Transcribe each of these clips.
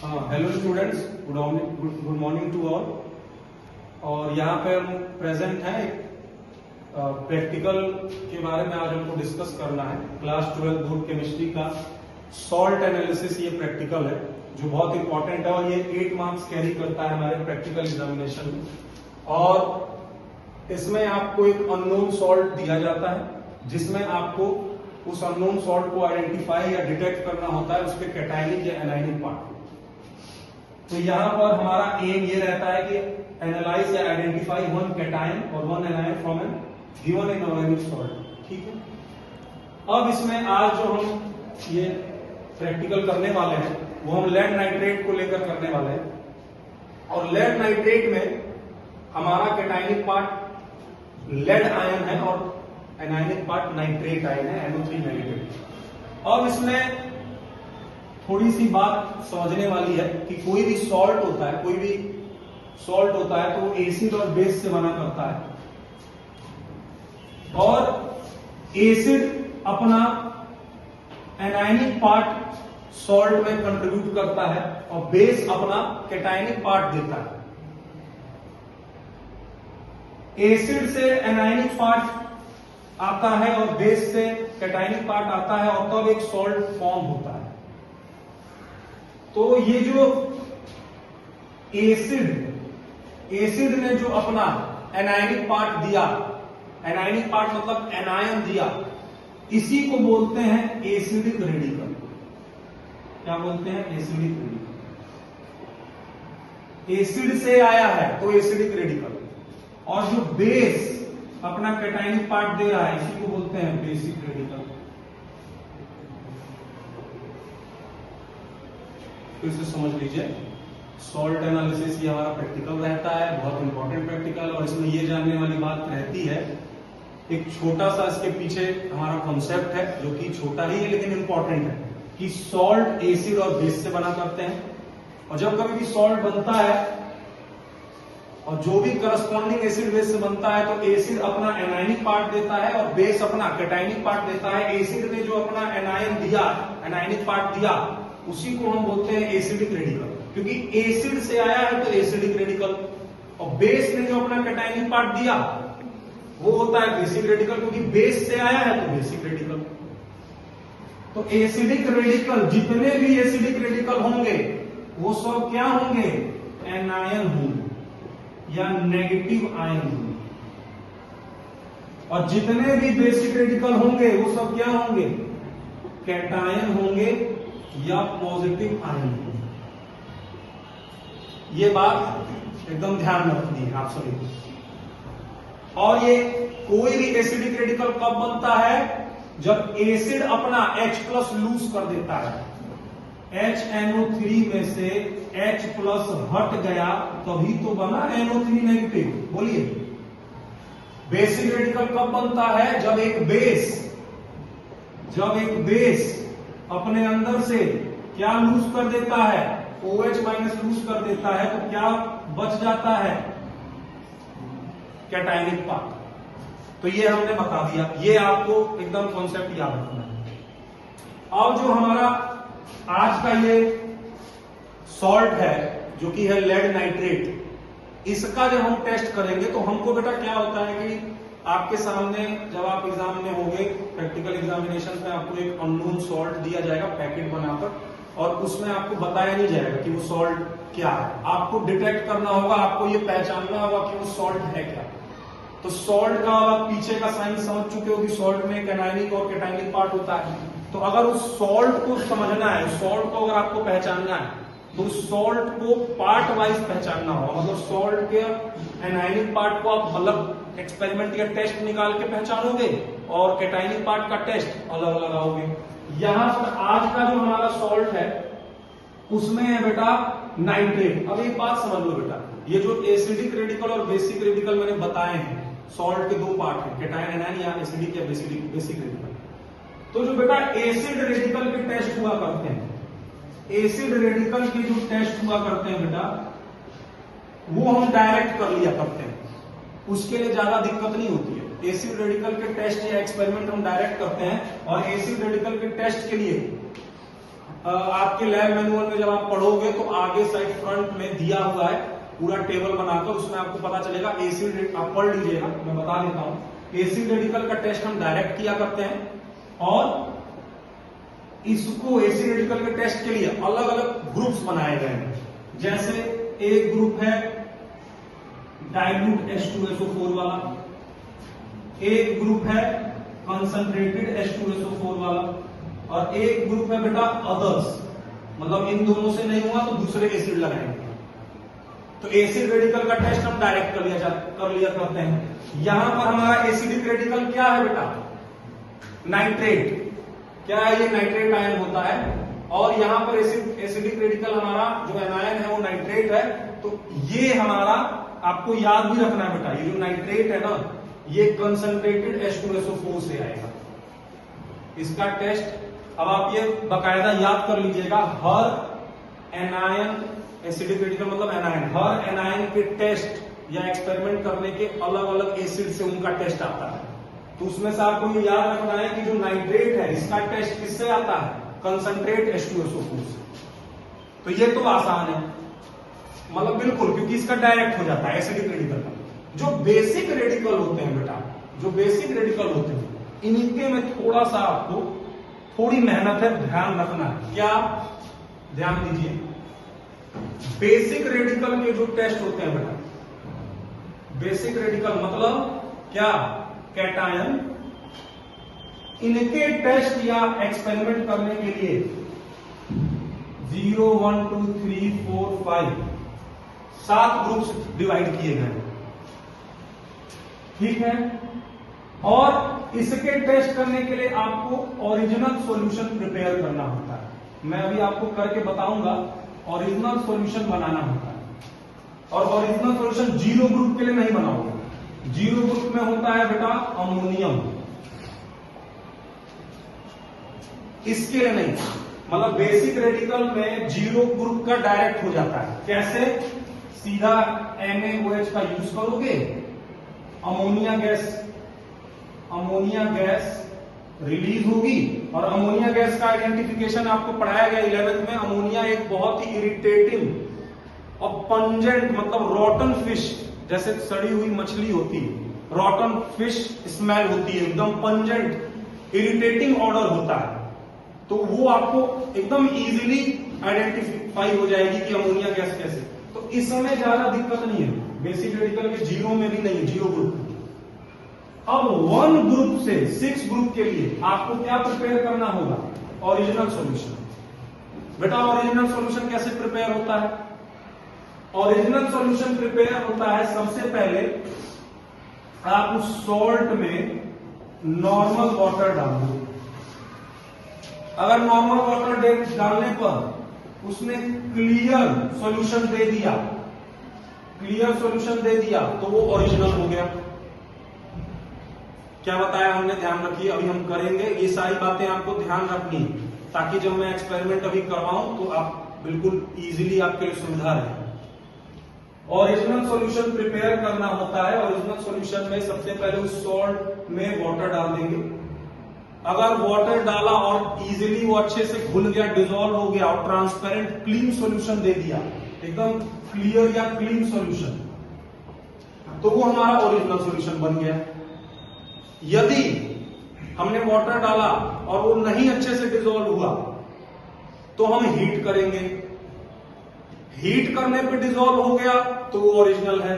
Hello students, good morning to all. और यहाँ पे हम प्रेजेंट हैं प्रैक्टिकल के बारे में। आज हमको डिस्कस करना है क्लास 12 बोर्ड केमिस्ट्री का सॉल्ट एनालिसिस। ये प्रैक्टिकल है जो बहुत इंपॉर्टेंट है और ये 8 मार्क्स कैरी करता है हमारे प्रैक्टिकल एग्जामिनेशन में। और इसमें आपको एक अननोन सॉल्ट दिया जाता है जिसमें आपको उस अननोन सॉल्ट को आइडेंटिफाई या डिटेक्ट करना होता है उसके कैटायनिक या एनायनिक पार्ट। तो यहाँ पर हमारा एम ये रहता है कि एनालाइज या आइडेंटिफाई वन कैटायन और one anion from an given inorganic salt. ठीक है। अब इसमें आज जो हम ये प्रैक्टिकल करने वाले हैं वो हम लेड नाइट्रेट को लेकर करने वाले हैं। और लेड नाइट्रेट में हमारा कैटायनिक पार्ट लेड आयन है और एनायनिक पार्ट नाइट्रेट आयन है, NO3 नेगेटिव। अब इसमें थोड़ी सी बात समझने वाली है कि कोई भी सॉल्ट होता है तो एसिड और बेस से बना करता है। और एसिड अपना एनायनिक पार्ट सॉल्ट में कंट्रीब्यूट करता है और बेस अपना कैटायनिक पार्ट देता है। एसिड से एनायनिक पार्ट आता है और बेस से कैटायनिक पार्ट आता है और तब एक सॉल्ट फॉर्म होता है। तो ये जो एसिड ने जो अपना एनायनिक पार्ट दिया, एनायनिक पार्ट मतलब एनायन दिया, इसी को बोलते हैं एसिडिक रेडिकल। क्या बोलते हैं? Acidic radical. एसिड से आया है तो एसिडिक रेडिकल। और जो बेस अपना कैटायनिक पार्ट दे रहा है इसी को बोलते हैं बेसिक रेडिकल। फिर से समझ लीजिए, सॉल्ट एनालिसिस ये हमारा प्रैक्टिकल रहता है, बहुत इंपॉर्टेंट प्रैक्टिकल। और इसमें ये जानने वाली बात रहती है, एक छोटा सा इसके पीछे हमारा कॉन्सेप्ट है जो कि छोटा ही है लेकिन इंपॉर्टेंट है, कि सॉल्ट एसिड और बेस से बना करते हैं। और जब कभी भी सॉल्ट बनता है और जो भी करस्पॉन्डिंग एसिड बेस से बनता है तो एसिड अपना एनायनिक पार्ट देता है और बेस अपना कैटायनिक पार्ट देता है। एसिड ने जो अपना एनायन दिया, एनायनिक पार्ट दिया, उसी को हम बोलते हैं एसिडिक रेडिकल, क्योंकि एसिड से आया है तो एसिडिक रेडिकल। और बेस ने जो अपना कैटायनिक पार्ट दिया वो होता है बेसिक रेडिकल, क्योंकि बेस से आया है तो बेसिक रेडिकल। तो एसिडिक रेडिकल, जितने भी एसिडिक रेडिकल होंगे वो सब क्या होंगे? एनायन होंगे या नेगेटिव आयन होंगे। और जितने भी बेसिक रेडिकल होंगे वो सब क्या होंगे? कैटायन होंगे या पॉजिटिव आयन होंगे। ये बात एकदम ध्यान में रखनी है आप सभी। और ये कोई भी एसिडिक रेडिकल कब बनता है? जब एसिड अपना H+ लूज कर देता है। HNO3 में से H+ हट गया तभी तो बना NO3 नेगेटिव। बोलिए, बेसिक रेडिकल कब बनता है? जब एक बेस अपने अंदर से क्या लूज कर देता है? OH- लूज कर देता है तो क्या बच जाता है? Cationic part. तो ये हमने बता दिया, ये आपको एकदम कॉन्सेप्ट याद रखना है। अब जो हमारा आज का ये सॉल्ट है जो कि है लेड नाइट्रेट, इसका जब हम टेस्ट करेंगे तो हमको बेटा क्या होता है कि आपके सामने जब आप एग्जाम में होंगे, प्रैक्टिकल एग्जामिनेशन में आपको एक अननोन सॉल्ट दिया जाएगा पैकेट बनाकर, और उसमें आपको बताया नहीं जाएगा कि वो सॉल्ट क्या है। आपको डिटेक्ट करना होगा, आपको ये पहचानना होगा कि वो सॉल्ट है क्या। तो सॉल्ट का आप पीछे का साइन समझ चुके हो कि सॉल्ट में एनायनिक और कैटायनिक पार्ट होता है। तो अगर उस सॉल्ट को समझना है, सॉल्ट को अगर आपको पहचानना है तो सॉल्ट को पार्ट वाइज पहचानना होगा। मतलब सॉल्ट के एनायनिक पार्ट को आप अलग एक्सपेरिमेंट या टेस्ट निकाल के पहचानोगे और कैटायनिक पार्ट का टेस्ट अलग लगाओगे। यहां पर आज का जो हमारा सॉल्ट है उसमें है बेटा नाइट्रेट। अब एक बात समझ लो बेटा, ये जो एसिडिक रेडिकल और बेसिक रेडिकल मैंने बताए हैं, सॉल्ट के दो पार्ट हैं, कैटायन एनायन या एसिडिक या बेसिक रेडिकल। तो जो बेटा एसिड रेडिकल के टेस्ट हुआ करते हैं, एसिड रेडिकल के जो टेस्ट हुआ करते हैं बेटा, वो हम डायरेक्ट कर लिया करते हैं, उसके लिए ज्यादा दिक्कत नहीं होती है। एसिड रेडिकल के टेस्ट या एक्सपेरिमेंट हम डायरेक्ट करते हैं। और एसिड रेडिकल के टेस्ट के लिए आपके लैब मैनुअल में जब आप पढ़ोगे तो आगे साइड फ्रंट में दिया हुआ है पूरा टेबल बनाकर, उसमें आपको पता चलेगा एसिड, आप पढ़ लीजिएगा, मैं बता देता हूं। एसिड रेडिकल का टेस्ट हम डायरेक्ट किया करते हैं और इसको एसिड रेडिकल के टेस्ट के लिए अलग अलग ग्रुप्स बनाए गए हैं। जैसे एक ग्रुप है डाइल्यूट H2SO4 वाला, एक ग्रुप है कंसंट्रेटेड H2SO4 वाला, और एक ग्रुप है बेटा अदर्स, मतलब इन दोनों से नहीं हुआ तो दूसरे एसिड लगाएंगे। तो एसिड रेडिकल का टेस्ट हम डायरेक्ट कर लिया करते हैं। यहां पर हमारा एसिडिक रेडिकल क्या है बेटा? नाइट्रेट। क्या है ये? नाइट्रेट आयन होता है। और यहां पर एसिडिक रेडिकल हमारा जो एनायन है वो नाइट्रेट है। तो ये हमारा आपको याद भी रखना है बेटा, ये जो नाइट्रेट है ना, ये कंसंट्रेटेड H2SO4 से आएगा। इसका टेस्ट अब आप ये बाकायदा याद कर लीजिएगा, हर एनायन, एसिडिक रेडिकल मतलब एनायन, हर एनायन के टेस्ट या एक्सपेरिमेंट करने के अलग अलग एसिड से उनका टेस्ट आता है। तो उसमें से आपको ये याद रखना है कि जो नाइट्रेट है इसका टेस्ट किससे आता है? कंसंट्रेट H2SO4 से। तो ये तो आसान है, मतलब बिल्कुल, क्योंकि इसका डायरेक्ट हो जाता है एसिडिक रेडिकल का। जो बेसिक रेडिकल होते हैं बेटा, जो बेसिक रेडिकल होते हैं, इनके में थोड़ा सा आपको थोड़ी मेहनत है, ध्यान रखना है। क्या? ध्यान दीजिए, बेसिक रेडिकल के जो टेस्ट होते हैं बेटा, बेसिक रेडिकल मतलब क्या? कैटायन। इनके टेस्ट या एक्सपेरिमेंट करने के लिए 0, 1, 2, 3, 4, 5 7 ग्रुप्स डिवाइड किए गए, ठीक है। और इसके टेस्ट करने के लिए आपको ओरिजिनल सॉल्यूशन प्रिपेयर करना होता है। मैं अभी आपको करके बताऊंगा, ओरिजिनल सॉल्यूशन बनाना होता है। और ओरिजिनल सॉल्यूशन 0 ग्रुप के लिए नहीं बनाओगे। 0 ग्रुप में होता है बेटा अमोनियम, इसके लिए नहीं। मतलब बेसिक रेडिकल में 0 ग्रुप का डायरेक्ट हो जाता है। कैसे? सीधा NaOH का यूज करोगे, अमोनिया गैस रिलीज होगी। और अमोनिया गैस का आइडेंटिफिकेशन आपको पढ़ाया गया 11th में। अमोनिया एक बहुत ही इरिटेटिंग और पंजेंट, मतलब रॉटन फिश, जैसे सड़ी हुई मछली होती है, रॉटन फिश स्मेल होती है, एकदम पंजेंट इरिटेटिंग ऑर्डर होता है। तो वो आपको एकदम इजीली आइडेंटिफाई हो जाएगी कि अमोनिया गैस कैसे। तो इस समय ज्यादा दिक्कत नहीं है, बेसिक रेडिकल के 0 में भी नहीं, 0 ग्रुप। अब 1 ग्रुप से 6 ग्रुप के लिए आपको क्या प्रिपेयर करना होगा? Original solution. बेटा ओरिजिनल सॉल्यूशन कैसे प्रिपेयर होता है? ओरिजिनल सॉल्यूशन प्रिपेयर होता है, सबसे पहले आप उस सॉल्ट में नॉर्मल वाटर डाल दो। अगर नॉर्मल वाटर डालने पर उसने क्लियर सॉल्यूशन दे दिया, क्लियर सॉल्यूशन दे दिया, तो वो ओरिजिनल हो गया। क्या बताया हमने? ध्यान रखिए, अभी हम करेंगे ये सारी बातें, आपको ध्यान रखनी है, ताकि जब मैं एक्सपेरिमेंट अभी करवाऊं तो आप बिल्कुल इजीली आपके लिए सुविधा रहे। ओरिजिनल सॉल्यूशन प्रिपेयर करना होता है। ओरिजिनल सॉल्यूशन में सबसे पहले उस सॉल्ट में वाटर डाल देंगे। अगर वाटर डाला और इजीली वो अच्छे से घुल गया, डिसॉल्व हो गया और ट्रांसपेरेंट क्लीन सॉल्यूशन दे दिया, एकदम क्लियर या क्लीन सॉल्यूशन, तो वो हमारा ओरिजिनल सॉल्यूशन बन गया। यदि हमने वाटर डाला और वो नहीं अच्छे से डिसॉल्व हुआ तो हम हीट करेंगे। हीट करने पे डिसॉल्व हो गया तो वो ओरिजिनल है।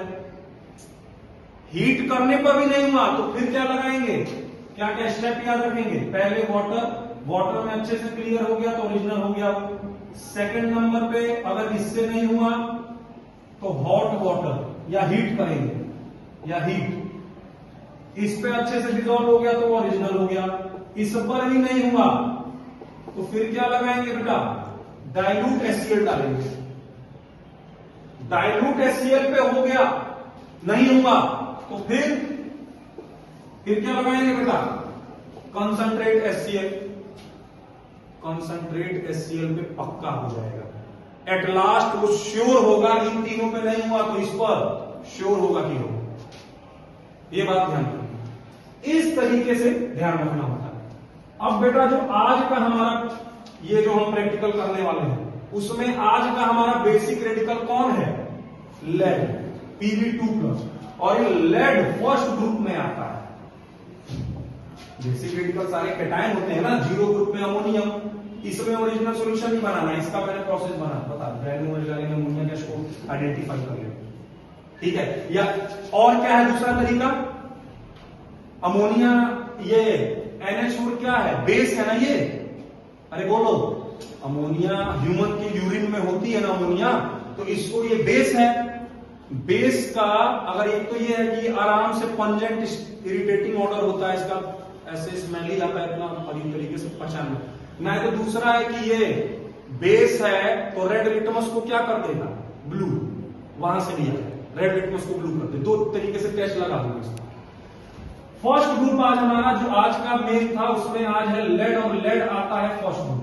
हीट करने पर भी नहीं हुआ तो फिर क्या लगाएंगे? क्या क्या स्टेप याद रखेंगे? पहले वाटर में अच्छे से क्लियर हो गया तो ओरिजिनल हो गया। सेकंड नंबर पे अगर इससे नहीं हुआ तो हॉट वाटर या हीट करेंगे, या हीट, इस पे अच्छे से डिसॉल्व हो गया तो वो ओरिजिनल हो गया। इस पर भी नहीं हुआ तो फिर क्या लगाएंगे बेटा? डाइल्यूट HCl डालेंगे। डाइल्यूट HCl पे हो गया, नहीं हुआ तो फिर क्या लगाएंगे बेटा? Concentrate HCl। कंसंट्रेट HCl पे पक्का हो जाएगा। एट लास्ट वो श्योर होगा, इन तीनों पे नहीं हुआ तो इस पर श्योर होगा कि होगा। ये बात ध्यान रखना, इस तरीके से ध्यान रखना होता है। अब बेटा जो आज का हमारा ये जो हम प्रैक्टिकल करने वाले हैं उसमें आज का हमारा बेसिक रेडिकल कौन है? लेड, Pb2+, और ये लेड फर्स्ट ग्रुप में आता है। बेसिक रेडिकल सारे कैटायन होते हैं ना, जीरो ग्रुप में अमोनियम, इसमें ओरिजिनल सॉल्यूशन नहीं बनाना, इसका मैंने प्रोसेस बता अमोनिया गैस को आइडेंटिफाई कर ले, ठीक है। या और क्या है दूसरा तरीका? अमोनिया, ये NH4 क्या है? बेस है ना ये, अरे बोलो, अमोनिया ह्यूमन के यूरिन में होती है ना अमोनिया, तो इसको ये बेस है। बेस का अगर एक तो ये है कि आराम से पंजेंट इरिटेटिंग ऑर्डर होता है इसका, ऐसे स्मेली आता है इतना अजीब तरीके से पहचान ना, तो दूसरा है कि ये बेस है तो रेड लिटमस को क्या कर देगा? ब्लू, वहां से लिया रेड लिटमस को ब्लू कर दे। दो तरीके से टेस्ट लगा दूंगा इसका। फर्स्ट ग्रुप आज हमारा जो आज का मेन था उसमें आज है लेड, और लेड आता है फर्स्ट ग्रुप।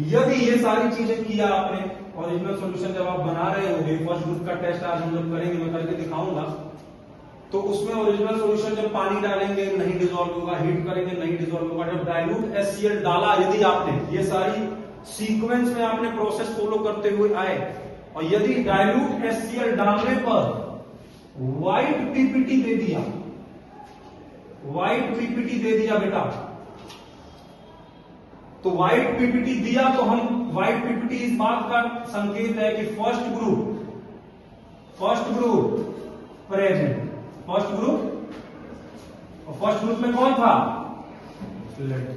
यदि ये सारी चीजें किया आपने, ओरिजिनल सॉल्यूशन जब आप बना रहे होंगे, फर्स्ट ग्रुप का टेस्ट आज हम लोग करेंगे, मैं करके दिखाऊंगा, तो उसमें ओरिजिनल सॉल्यूशन जब पानी डालेंगे नहीं डिसॉल्व होगा, हीट करेंगे नहीं डिसॉल्व होगा। जब डाइल्यूट HCl डाला, यदि आपने ये सारी सीक्वेंस में आपने प्रोसेस फॉलो करते हुए आए, और यदि डाइल्यूट HCl डालने पर व्हाइट PPT दे दिया, व्हाइट PPT दे दिया बेटा, तो व्हाइट PPT दिया तो हम व्हाइट PPT इस बात का संकेत है कि first group present, first group, और फर्स्ट ग्रुप में कौन था? लेड।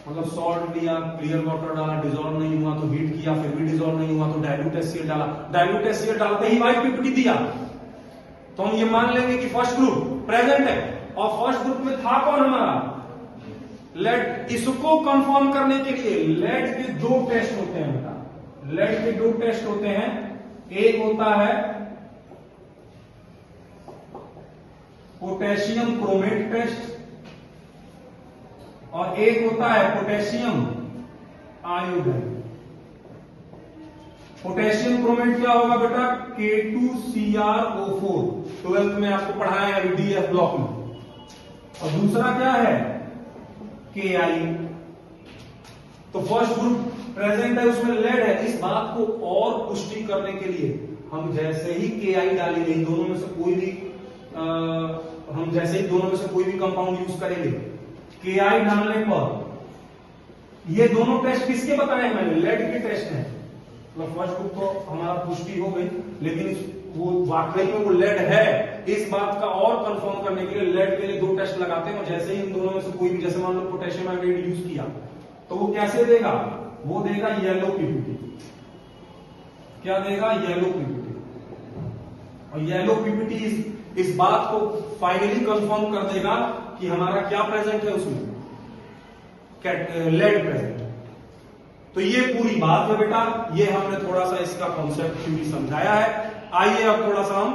मतलब सॉल्ट दिया, क्लियर वाटर डाला, डिसॉल्व नहीं हुआ तो हीट किया, फिर भी डिसॉल्व नहीं हुआ तो डाइल्यूट HCl डाला, डाइल्यूट HCl डालते ही व्हाइट PPT दिया, तो हम ये मान लेंगे कि फर्स्ट ग्रुप प्रेजेंट है। और फर्स्ट ग्रुप में था कौन हमारा? लेड। इसको कंफर्म करने के लिए लेड के दो टेस्ट होते हैं बेटा, लेड के दो टेस्ट होते हैं। एक होता है पोटेशियम क्रोमेट टेस्ट, और एक होता है पोटेशियम आयोडाइड। पोटेशियम क्रोमेट क्या होगा बेटा? K2CrO4, 12th में आपको पढ़ाया है DF ब्लॉक में। और दूसरा क्या है? Ki। तो फर्स्ट ग्रुप प्रेजेंट है, उसमें लेड है। इस बात को और पुष्टि करने के लिए हम जैसे ही Ki डालेंगे, दोनों में से कोई भी हम जैसे ही दोनों में से कोई भी कंपाउंड यूज करेंगे, Ki डालने पर ये दोनों टेस्ट किसके बताए मैंने? लेड के टेस्ट हैं। तो फर्स्ट ग्रुप तो हमारा पुष्टि हो गई, लेकिन वो वाकई में वो लेड है, इस बात का और कंफर्म करने के लिए लेड के लिए दो टेस्ट लगाते हैं। और जैसे ही इन दोनों में से कोई भी, जैसे मान लो पोटेशियम आयोडाइड यूज किया, तो वो कैसे देगा? वो देगा येलो PPT। क्या देगा? Yellow PPT। और येलो PPT इस बात को फाइनली कंफर्म कर देगा कि हमारा क्या प्रेजेंट है उसमें? Lead present. तो ये पूरी बात है बेटा, ये हमने थोड़ा सा इसका कॉन्सेप्ट थ्योरी समझाया है। आइए अब थोड़ा सा हम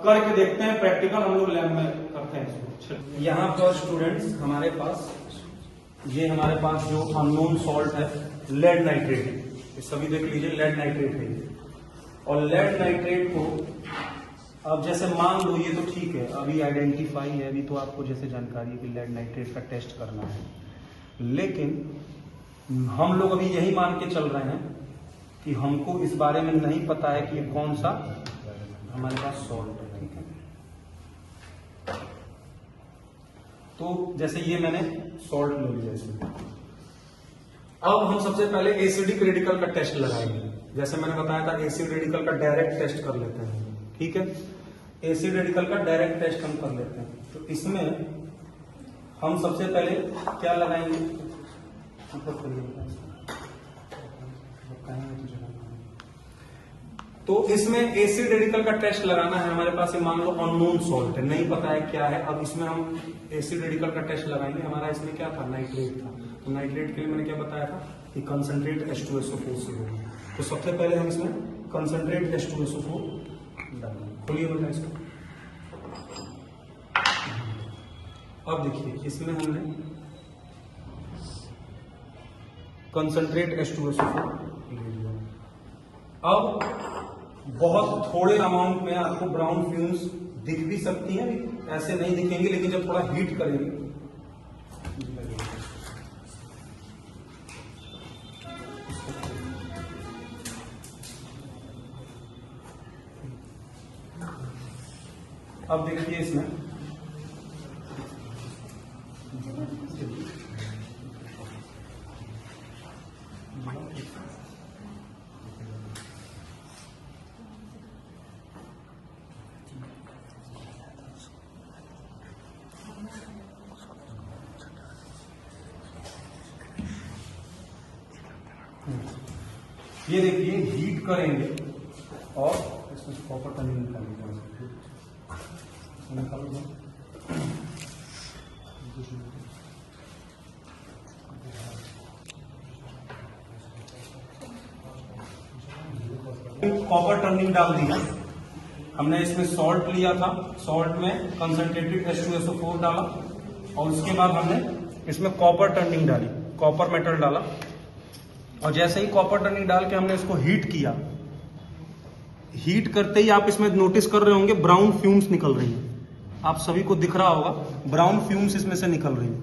करके देखते हैं प्रैक्टिकल, हम लोग लैब में करते हैं इसको। यहाँ पर स्टूडेंट्स हमारे पास जो अननोन सॉल्ट है लेड नाइट्रेट, ये सभी देख लीजिए, लेड नाइट्रेट है ये। और लेड नाइट्रेट को अब जैसे मान लो, ये तो ठीक है, अभी आइडेंटिफाई है, अभी तो आपको जैसे जानकारी है कि लेड नाइट्रेट का टेस्ट करना है, लेकिन हम लोग अभी यही मान के चल रहे हैं कि हमको इस बारे में नहीं पता है कि ये कौन सा हमारे पास सॉल्ट है, ठीक है। तो जैसे ये मैंने सॉल्ट ले लिया इसमें, अब हम सबसे पहले एसिडिक रेडिकल का टेस्ट लगाएंगे। जैसे मैंने बताया था, एसिड रेडिकल का डायरेक्ट टेस्ट कर लेते हैं, ठीक है। एसिड रेडिकल का डायरेक्ट टेस्ट हम कर लेते हैं। तो इसमें हम सबसे पहले क्या लगाएंगे? तो इसमें एसिड रेडिकल का टेस्ट लगाना है हमारे पास। मान लो अननोन सॉल्ट है, नहीं पता है क्या है। अब इसमें हम एसिड रेडिकल का टेस्ट लगाएंगे। हमारा इसमें क्या था? नाइट्रेट था। तो नाइट्रेट के लिए मैंने क्या बताया था कि कंसंट्रेट H2SO4 से होगा। तो सबसे पहले हम इसमें कंसंट्रेट H2SO4 डालेंगे। खोलिए बेटा इसको। अब देखिए, इसमें हमने कंसंट्रेट H2SO4 ले लिया। अब बहुत थोड़े अमाउंट में आपको ब्राउन फ्यूम्स दिख भी सकती हैं, ऐसे नहीं दिखेंगे, लेकिन जब थोड़ा हीट करेंगे अब देखिए इसमें ये देखिए हीट करेंगे और इसमें कॉपर टर्निंग निकालेंगे। कॉपर टर्निंग डाल दिया हमने, इसमें सॉल्ट लिया था, सॉल्ट में कंसंट्रेटेड H2SO4 डाला और उसके बाद हमने इसमें कॉपर टर्निंग डाली, कॉपर मेटल डाला और जैसे ही कॉपर टर्निंग डाल के हमने इसको हीट किया, हीट करते ही आप इसमें नोटिस कर रहे होंगे ब्राउन फ्यूम्स निकल रही है, आप सभी को दिख रहा होगा ब्राउन फ्यूम्स इसमें से निकल रही है।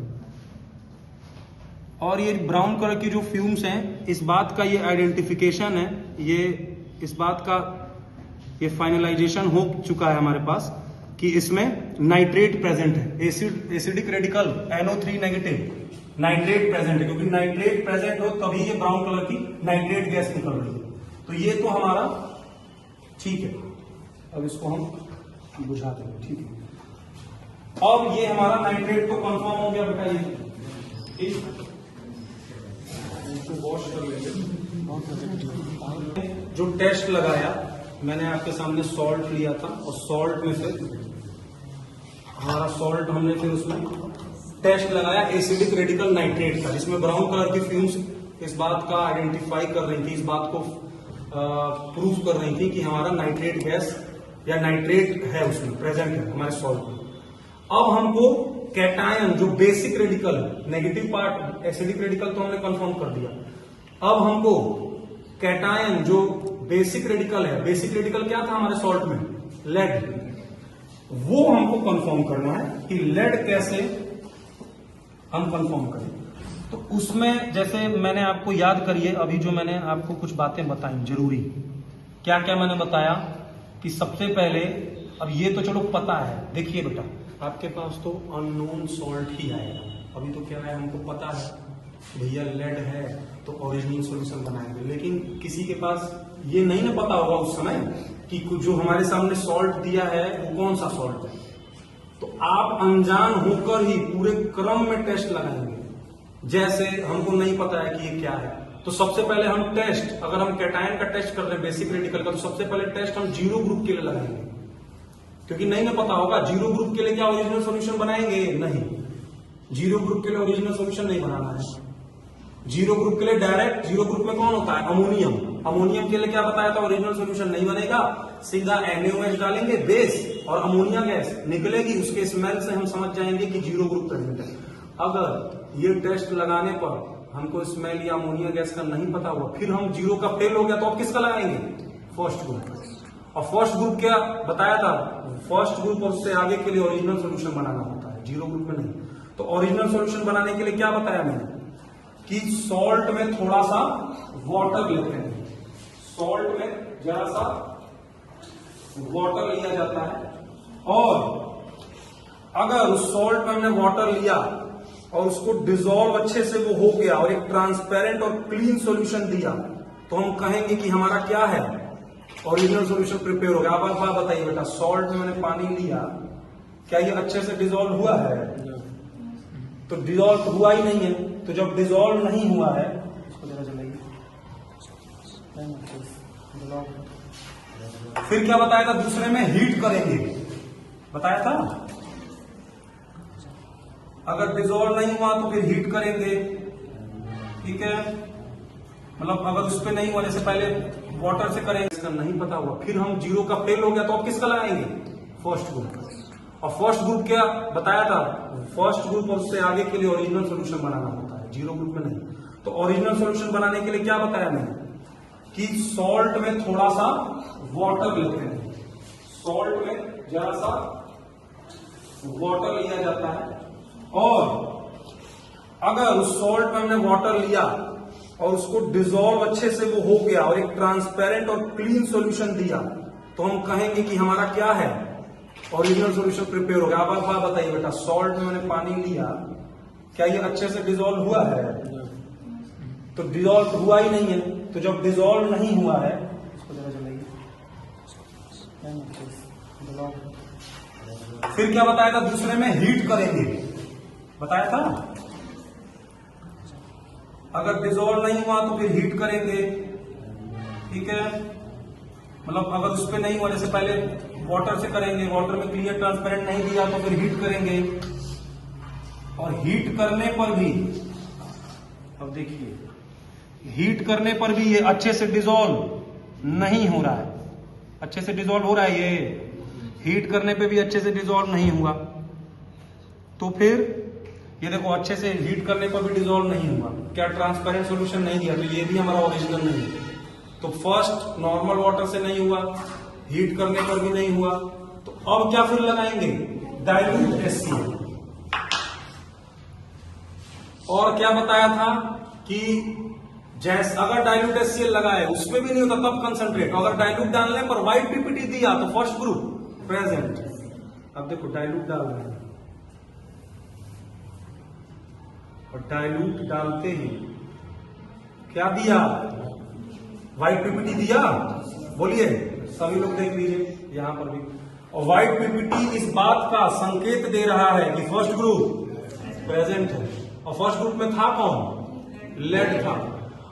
और ये ब्राउन कलर की जो फ्यूम्स हैं, इस बात का ये आइडेंटिफिकेशन है, ये इस बात का ये फाइनलाइजेशन हो चुका है हमारे पास कि इसमें नाइट्रेट प्रेजेंट है, acidic radical NO3 negative nitrate present है, क्योंकि नाइट्रेट प्रेजेंट हो तभी ये ब्राउन कलर की नाइट्रेट गैस निकल रही है। तो ये तो हमारा ठीक है, अब इसको हम बुझा देंगे, ठीक है। अब ये हमारा नाइट्रेट तो कंफर्म हो गया बेटा, ये ठीक, इसको वॉश कर लेंगे। जो टेस्ट लगाया मैंने आपके सामने, सॉल्ट लिया था और सॉल्ट में से हमारा सॉल्ट हमने फिर उसमें टेस्ट लगाया एसिडिक रेडिकल नाइट्रेट का, जिसमें ब्राउन कलर की फ्यूम्स इस बात का आइडेंटिफाई कर रही थी, इस बात को प्रूव कर रही थी कि हमारा नाइट्रेट गैस या नाइट्रेट है उसमें प्रेजेंट है हमारे सॉल्ट में। अब हमको कैटायन जो बेसिक रेडिकल है, नेगेटिव पार्ट एसिडिक रेडिकल तो हमने कंफर्म कर दिया, अब हमको कैटायन जो बेसिक रेडिकल है, बेसिक रेडिकल क्या था हमारे सॉल्ट में, लेड, वो हमको कंफर्म करना है कि लेड कैसे हम कंफर्म करें। तो उसमें जैसे मैंने आपको याद करिए, अभी जो मैंने आपको कुछ बातें बताई जरूरी, क्या क्या मैंने बताया कि सबसे पहले, अब ये तो चलो पता है, देखिए बेटा आपके पास तो अननोन सॉल्ट ही आएगा, अभी तो क्या है हमको पता है भैया लेड है तो ओरिजिनल सॉल्यूशन बनाएंगे, लेकिन किसी के पास ये नहीं ना पता होगा उस समय कि जो हमारे सामने सॉल्ट दिया है वो कौन सा सॉल्ट है। तो आप अनजान होकर ही पूरे क्रम में टेस्ट लगाएंगे, जैसे हमको नहीं पता है कि ये क्या है, तो सबसे पहले हम टेस्ट, अगर हम कैटायन का टेस्ट कर रहे हैं बेसिक रेडिकल का, तो सबसे पहले टेस्ट हम जीरो ग्रुप के लिए लगाएंगे, क्योंकि नहीं ना पता होगा जीरो ग्रुप के लिए क्या ओरिजिनल सॉल्यूशन बनाएंगे, नहीं, जीरो ग्रुप के लिए ओरिजिनल सॉल्यूशन नहीं बनाना है। जीरो ग्रुप के लिए डायरेक्ट, जीरो ग्रुप में कौन होता है, अमोनियम, अमोनियम के लिए क्या बताया था, ओरिजिनल सॉल्यूशन नहीं बनेगा, सीधा NaOH डालेंगे बेस और अमोनिया गैस निकलेगी, उसके स्मेल से हम समझ जाएंगे कि जीरो ग्रुप प्रेजेंट है। अगर ये टेस्ट लगाने पर हमको स्मेल या अमोनिया गैस का नहीं पता हुआ, फिर हम जीरो का फेल हो गया, तो अब किसका लगाएंगे, फर्स्ट ग्रुप। और फर्स्ट ग्रुप क्या बताया था, फर्स्ट ग्रुप और उससे आगे के लिए ओरिजिनल सॉल्यूशन बनाना होता है, जीरो ग्रुप में नहीं। तो ओरिजिनल सॉल्यूशन बनाने के लिए क्या बताया मैंने कि सॉल्ट में थोड़ा सा वाटर लेते हैं, सॉल्ट में जरा सा वाटर लिया जाता है, और अगर उस सॉल्ट में हमने वाटर लिया और उसको डिसॉल्व अच्छे से वो हो गया और एक ट्रांसपेरेंट और क्लीन सॉल्यूशन दिया, तो हम कहेंगे कि हमारा क्या है, ओरिजिनल सॉल्यूशन प्रिपेयर हो गया। अब आप बताइए बेटा, सॉल्ट में मैंने पानी लिया, क्या ये अच्छे से डिसॉल्व हुआ है, तो डिसॉल्व हुआ ही नहीं है। तो जब डिसॉल्व नहीं हुआ है, इसको जरा जलाइए, फिर क्या बताया था, दूसरे में हीट करेंगे, बताया था, अगर डिसॉल्व नहीं हुआ तो फिर हीट करेंगे, ठीक है, मतलब अगर उस पर नहीं हुआ, जैसे पहले वाटर से करेंगे, इसका नहीं पता हुआ, फिर हम जीरो का फेल हो गया, तो अब किसका लगाएंगे, फर्स्ट ग्रुप। और फर्स्ट ग्रुप क्या बताया था, फर्स्ट ग्रुप और उससे आगे के लिए ओरिजिनल सॉल्यूशन बनाना होता है, जीरो ग्रुप में नहीं। तो ओरिजिनल सॉल्यूशन बनाने के लिए क्या बताया मैंने कि सॉल्ट में थोड़ा सा वाटर लेते हैं, सॉल्ट में जरा सा वाटर लिया जाता है, और अगर उस सॉल्ट में हमने वाटर लिया और उसको डिसॉल्व अच्छे से वो हो गया और एक ट्रांसपेरेंट और क्लीन सॉल्यूशन दिया, तो हम कहेंगे कि हमारा क्या है, ओरिजिनल सॉल्यूशन प्रिपेयर हो गया। अब आप बताइए बेटा, सॉल्ट में मैंने पानी लिया, क्या ये अच्छे से डिजोल्व हुआ है? तो डिजोल्व हुआ ही नहीं है। तो जब डिजोल्व नहीं हुआ है, इसको जरा चलाइए, फिर क्या बताया था? दूसरे में हीट करेंगे, बताया था। अगर डिजोल्व नहीं हुआ तो फिर हीट करेंगे, ठीक है। मतलब अगर उस पर नहीं हुआ, जैसे पहले वाटर से करेंगे, वाटर में क्लियर ट्रांसपेरेंट नहीं दिया तो फिर हीट करेंगे। और हीट करने पर भी, अब देखिए, हीट करने पर भी ये अच्छे से डिजोल्व नहीं हो रहा है। अच्छे से डिजोल्व हो रहा है, ये हीट करने पे भी अच्छे से डिजोल्व नहीं हुआ। तो फिर ये देखो, अच्छे से हीट करने पर भी डिजोल्व नहीं हुआ, क्या ट्रांसपेरेंट सॉल्यूशन नहीं दिया, तो ये भी हमारा ओरिजिनल नहीं है। तो फर्स्ट नॉर्मल वाटर से नहीं हुआ, हीट करने पर भी नहीं हुआ, तो अब क्या फिर लगाएंगे? Dilute HCl। और क्या बताया था कि जैसे अगर डाइल्यूट HCl लगाए उसमें भी नहीं होता तब कंसंट्रेट, अगर डाइल्यूट डालने पर व्हाइट पीपीटी दिया तो फर्स्ट ग्रुप प्रेजेंट। अब देखो डाइल्यूट डाल रहे हैं, और डाइल्यूट डालते ही क्या दिया? व्हाइट पीपीटी दिया। बोलिए, सभी लोग देख लीजिए यहां पर भी। और व्हाइट पीपीटी इस बात का संकेत दे रहा है कि फर्स्ट ग्रुप प्रेजेंट है। और फर्स्ट ग्रुप में था कौन? लेड था।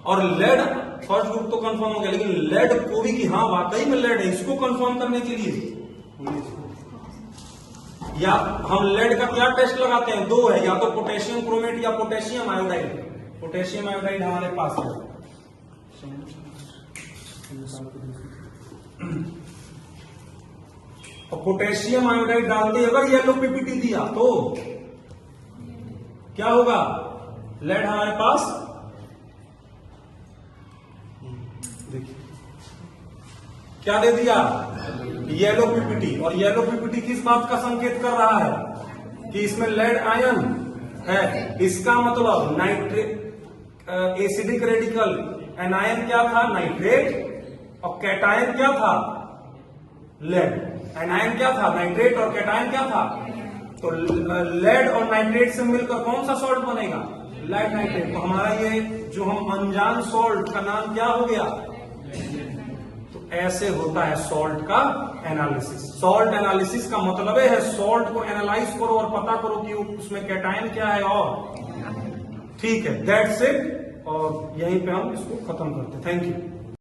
और लेड फर्स्ट ग्रुप तो कंफर्म हो गया, लेकिन लेड को भी कि हाँ वाकई में लेड है, इसको कंफर्म करने के लिए या हम लेड का क्या टेस्ट लगाते हैं? दो है, या तो पोटेशियम क्रोमेट या पोटेशियम आयोडाइड। पोटेशियम आयोडाइड हमारे पास है। और पोटेशियम आयोडाइड डालते ही अगर येलो पीपीटी दिया तो क्या होगा? लेड हमारे पास, देखिए क्या दे दिया? Yellow PPT. और येलो पीपीटी किस बात का संकेत कर रहा है? कि इसमें लेड आयन है। इसका मतलब नाइट्रेट एसिडिक रेडिकल, एनायन क्या था? नाइट्रेट। और कैटायन क्या था? लेड। एनायन क्या था? नाइट्रेट। और कैटायन क्या था? तो लेड और नाइट्रेट से मिलकर कौन सा सॉल्ट बनेगा? Lead nitrate. तो हमारा ये जो हम अनजान सॉल्ट का नाम क्या हो गया? तो ऐसे होता है सॉल्ट का एनालिसिस। सॉल्ट एनालिसिस का मतलब है सॉल्ट को एनालाइज करो और पता करो कि उसमें कैटायन क्या है। और ठीक है, दैट्स इट। और यहीं पे हम इसको खत्म करते हैं। Thank you.